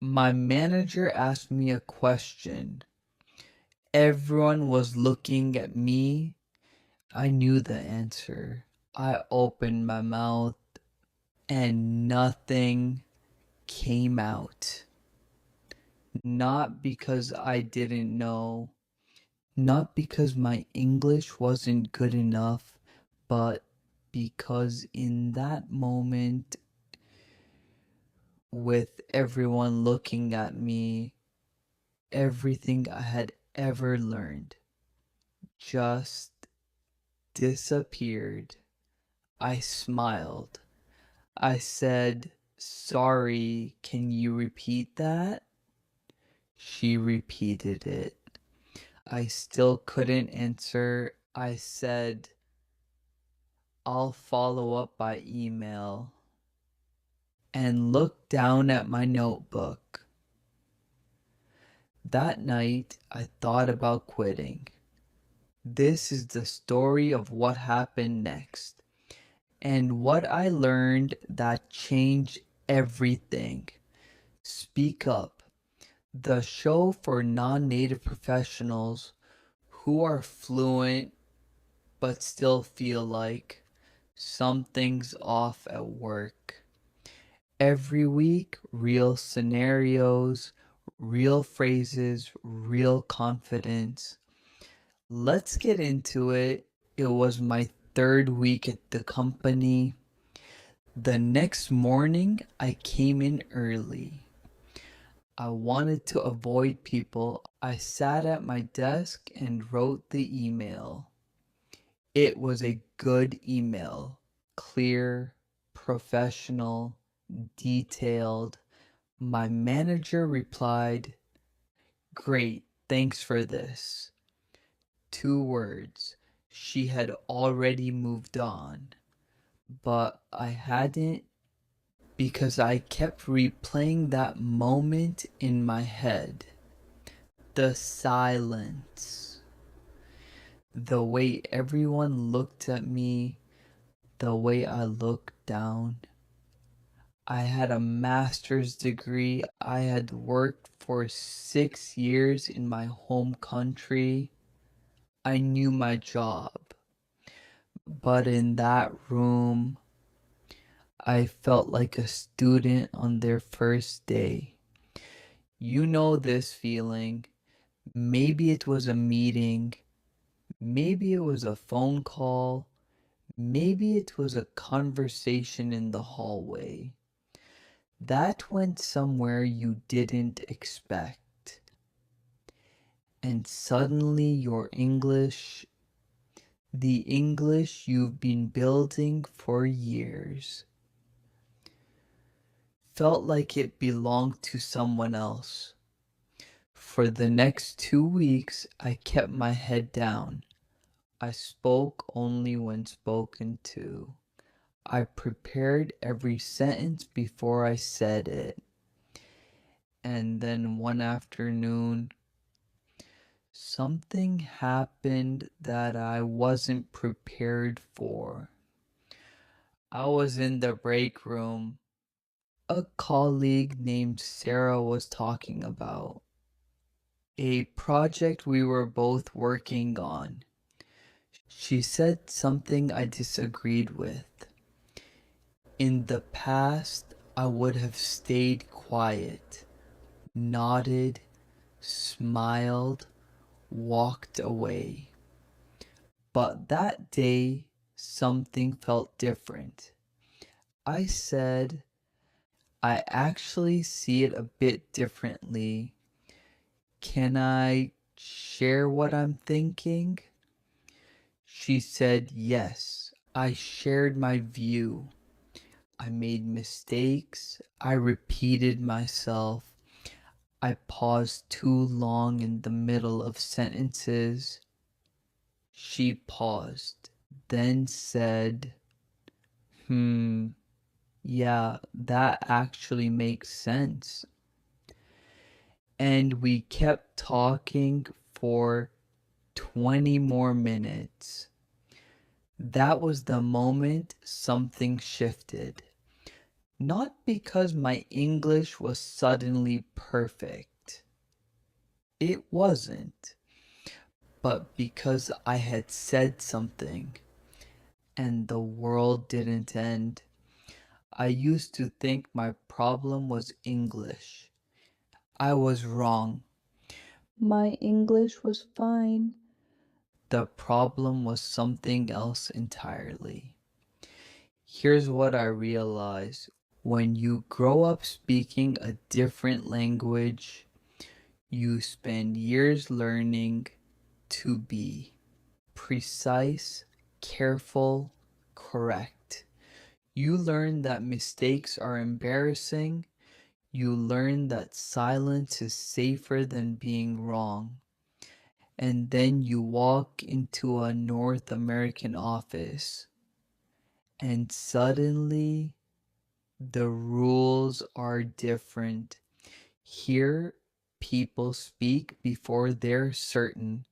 My manager asked me a question. Everyone was looking at me. I knew the answer. I opened my mouth and nothing came out. Not because I didn't know, not because my English wasn't good enough, but because in that moment, with everyone looking at me, everything I had ever learned just disappeared. I smiled. I said, "Sorry, can you repeat that?" She repeated it. I still couldn't answer. I said, "I'll follow up by email," and looked down at my notebook. That night, I thought about quitting. This is the story of what happened next and what I learned that changed everything. Speak Up, the show for non-native professionals who are fluent but still feel like something's off at work. Every week, real scenarios, real phrases, real confidence. Let's get into it. It was my third week at the company. The next morning, I came in early. I wanted to avoid people. I sat at my desk and wrote the email. It was a good email, clear, professional, detailed. My manager replied, "Great, thanks for this." 2 words. She had already moved on, but I hadn't because I kept replaying that moment in my head. The silence. The way everyone looked at me, the way I looked down. I had a master's degree. I had worked for 6 years in my home country. I knew my job. But in that room, I felt like a student on their first day. You know this feeling. Maybe it was a meeting. Maybe it was a phone call. Maybe it was a conversation in the hallway. That went somewhere you didn't expect. And suddenly your English, the English you've been building for years, felt like it belonged to someone else. For the next 2 weeks, I kept my head down. I spoke only when spoken to. I prepared every sentence before I said it. And then one afternoon, something happened that I wasn't prepared for. I was in the break room. A colleague named Sarah was talking about a project we were both working on. She said something I disagreed with. In the past, I would have stayed quiet, nodded, smiled, walked away. But that day, something felt different. I said, "I actually see it a bit differently. Can I share what I'm thinking?" She said, "Yes." I shared my view. I made mistakes. I repeated myself. I paused too long in the middle of sentences. She paused, then said, yeah, that actually makes sense." And we kept talking for 20 more minutes. That was the moment something shifted. Not because my English was suddenly perfect. It wasn't. But because I had said something and the world didn't end. I used to think my problem was English. I was wrong. My English was fine. The problem was something else entirely. Here's what I realized. When you grow up speaking a different language, you spend years learning to be precise, careful, correct. You learn that mistakes are embarrassing. You learn that silence is safer than being wrong. And then you walk into a North American office, and suddenly the rules are different. Here, people speak before they're certain.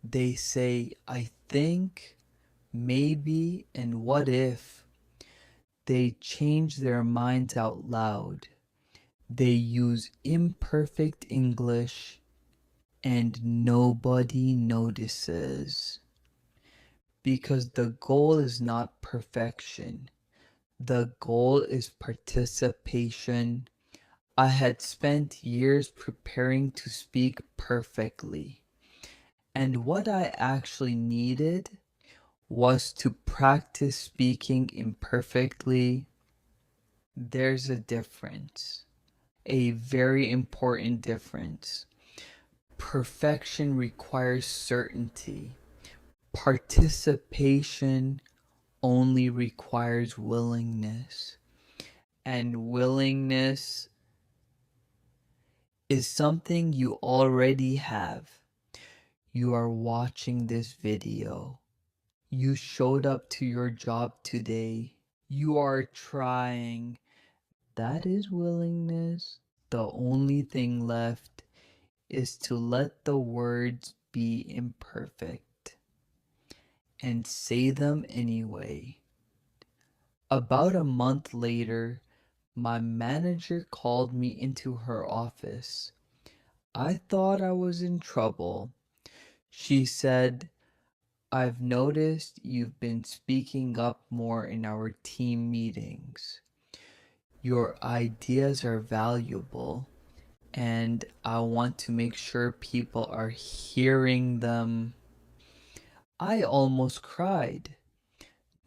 They say, I think, maybe, and what if. They change their minds out loud. They use imperfect English and nobody notices. Because the goal is not perfection. The goal is participation. I had spent years preparing to speak perfectly. And what I actually needed was to practice speaking imperfectly. There's a difference. A very important difference. Perfection requires certainty. Participation only requires willingness. And willingness is something you already have. You are watching this video. You showed up to your job today. You are trying. That is willingness. The only thing left is to let the words be imperfect and say them anyway. About a month later, my manager called me into her office. I thought I was in trouble. She said, I've noticed you've been speaking up more in our team meetings. Your ideas are valuable, and I want to make sure people are hearing them. I almost cried,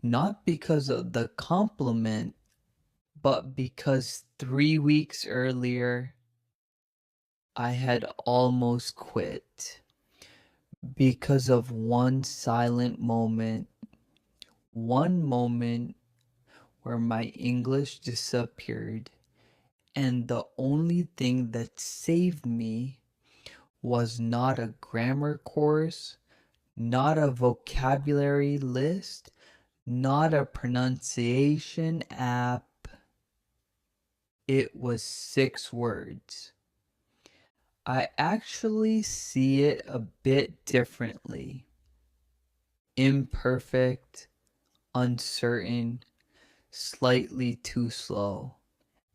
not because of the compliment, but because 3 weeks earlier, I had almost quit because of one silent moment, one moment where my English disappeared, and the only thing that saved me was not a grammar course, not a vocabulary list, not a pronunciation app. It was 6 words. I actually see it a bit differently. Imperfect, uncertain, slightly too slow,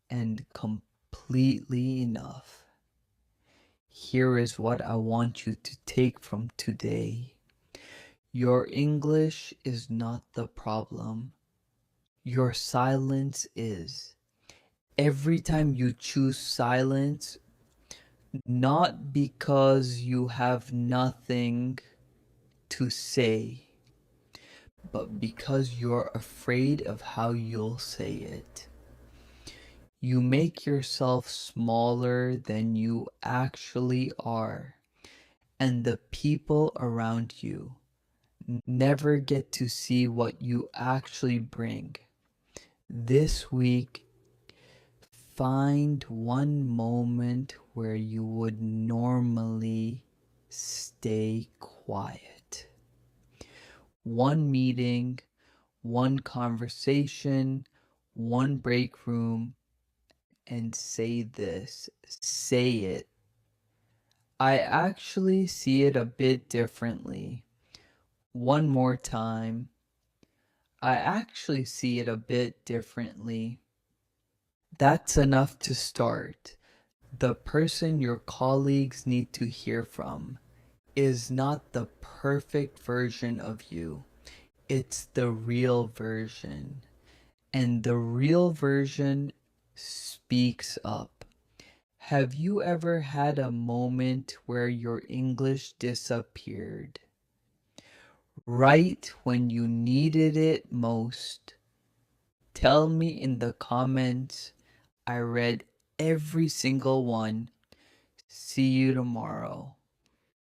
and completely enough. Here is what I want you to take from today. Your English is not the problem. Your silence is. Every time you choose silence, not because you have nothing to say, but because you're afraid of how you'll say it. You make yourself smaller than you actually are, and the people around you never get to see what you actually bring. This week, find one moment where you would normally stay quiet. One meeting, one conversation, one break room, and say this. Say it. I actually see it a bit differently. One more time. I actually see it a bit differently. That's enough to start. The person your colleagues need to hear from is not the perfect version of you. It's the real version. And the real version speaks up. Have you ever had a moment where your English disappeared? Right when you needed it most? Tell me in the comments. I read every single one. See you tomorrow.